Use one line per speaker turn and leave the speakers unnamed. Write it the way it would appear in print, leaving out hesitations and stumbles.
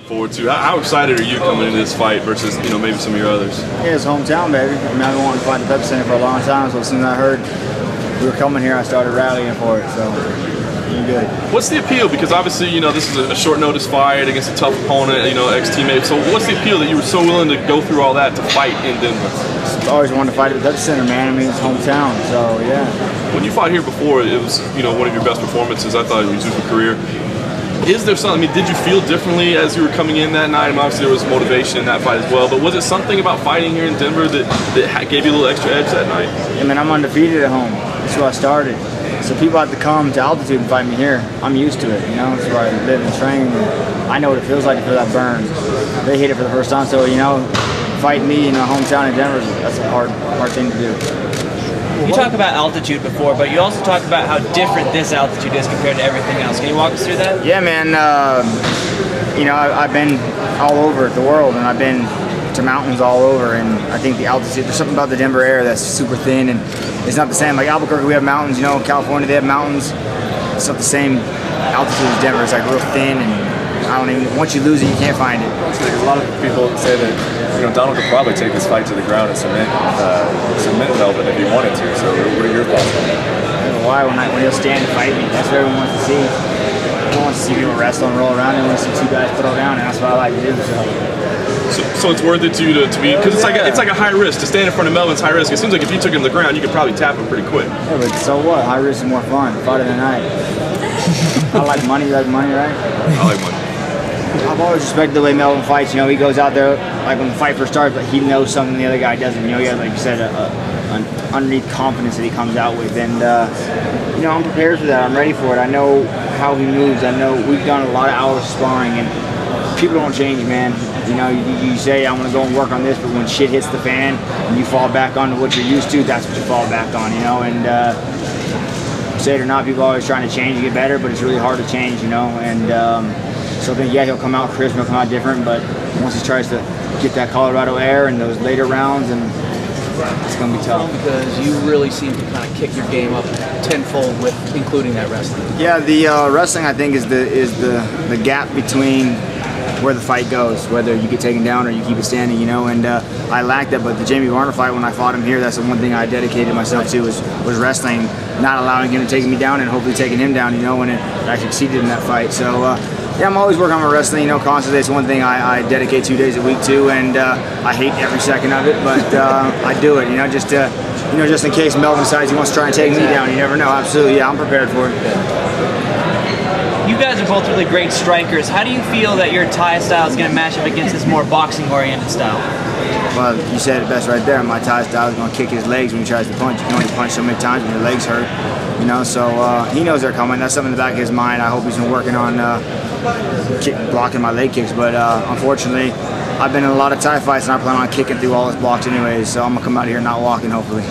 forward to. How excited are you coming into this fight versus, you know, maybe some of your others?
Yeah, it's hometown, baby. I mean, I've been wanting to fight the Pepsi Center for a long time, so as soon as I heard we were coming here, I started rallying for it, so I'm good.
What's the appeal? Because obviously, you know, this is a short notice fight against a tough opponent, you know, ex-teammate. So what's the appeal that you were so willing to go through all that to fight in Denver?
Just always wanted to fight at the Pepsi Center, man. I mean, it's hometown, so yeah.
When you fought here before, it was, you know, one of your best performances, I thought, in your Zuka career. Is there something, I mean, did you feel differently as you were coming in that night? I mean, obviously there was motivation in that fight as well, but was it something about fighting here in Denver that gave you a little extra edge that night?
I mean, I'm undefeated at home. That's where I started. So people have to come to altitude and fight me here. I'm used to it, you know. It's where I live and train. And I know what it feels like to feel that burn. They hit it for the first time, so, you know, fighting me in a hometown in Denver, that's a hard thing to do.
You talk about altitude before, but you also talk about how different this altitude is compared to everything else. Can you walk us through that?
Yeah, man. You know, I've been all over the world, and I've been to mountains all over, and I think the altitude, there's something about the Denver air that's super thin, and it's not the same. Like Albuquerque, we have mountains, you know, California, they have mountains. It's not the same altitude as Denver. It's like real thin, and I don't even, once you lose it, you can't find it.
A lot of people say that, you know, Donald could probably take this fight to the ground and submit Melvin if he wanted to. So what are your thoughts on that?
I don't know why, when he'll stand and fight me, that's what everyone wants to see. Everyone wants to see people wrestle and roll around, and want to see two guys throw down, and that's what I like to do.
So it's worth it to you to be, because it's like a high risk to stand in front of Melvin's high risk. It seems like if you took him to the ground, you could probably tap him pretty quick.
Yeah, but so what? High risk is more fun. Fight of the night. I like money. You like money, right?
I like money.
I've always respected the way Melvin fights. You know, he goes out there, like when the fight first starts, but he knows something the other guy doesn't. You know, he has, like you said, an underneath confidence that he comes out with. And, you know, I'm prepared for that. I'm ready for it. I know how he moves. I know we've done a lot of hours sparring, and people don't change, man. You know, you say, I'm going to go and work on this, but when shit hits the fan and you fall back onto what you're used to, that's what you fall back on, you know. And say it or not, people are always trying to change and get better, but it's really hard to change, you know. And so I think, yeah, he'll come out crisp, he'll come out different, but once he tries to get that Colorado air in those later rounds, and it's going to be tough.
Because you really seem to kind of kick your game up tenfold with including that wrestling.
Yeah, the wrestling, I think, is the gap between where the fight goes, whether you get taken down or you keep it standing, you know. And I lacked that, but the Jamie Varner fight, when I fought him here, that's the one thing I dedicated myself to was wrestling, not allowing him to take me down and hopefully taking him down, you know, and I succeeded in that fight. So yeah, I'm always working on my wrestling, you know, constantly. It's one thing I dedicate 2 days a week to, and I hate every second of it, but I do it, you know, just in case Melvin decides he wants to try and take me down. You never know. Absolutely, yeah, I'm prepared for it.
You guys are both really great strikers. How do you feel that your Thai style is going to match up against this more boxing-oriented style?
Well, you said it best right there. My Thai style is going to kick his legs when he tries to punch. You can only punch so many times when your legs hurt, you know. So he knows they're coming. That's something in the back of his mind. I hope he's been working on blocking my leg kicks. But unfortunately, I've been in a lot of Thai fights, and I plan on kicking through all his blocks anyways. So I'm going to come out here not walking, hopefully.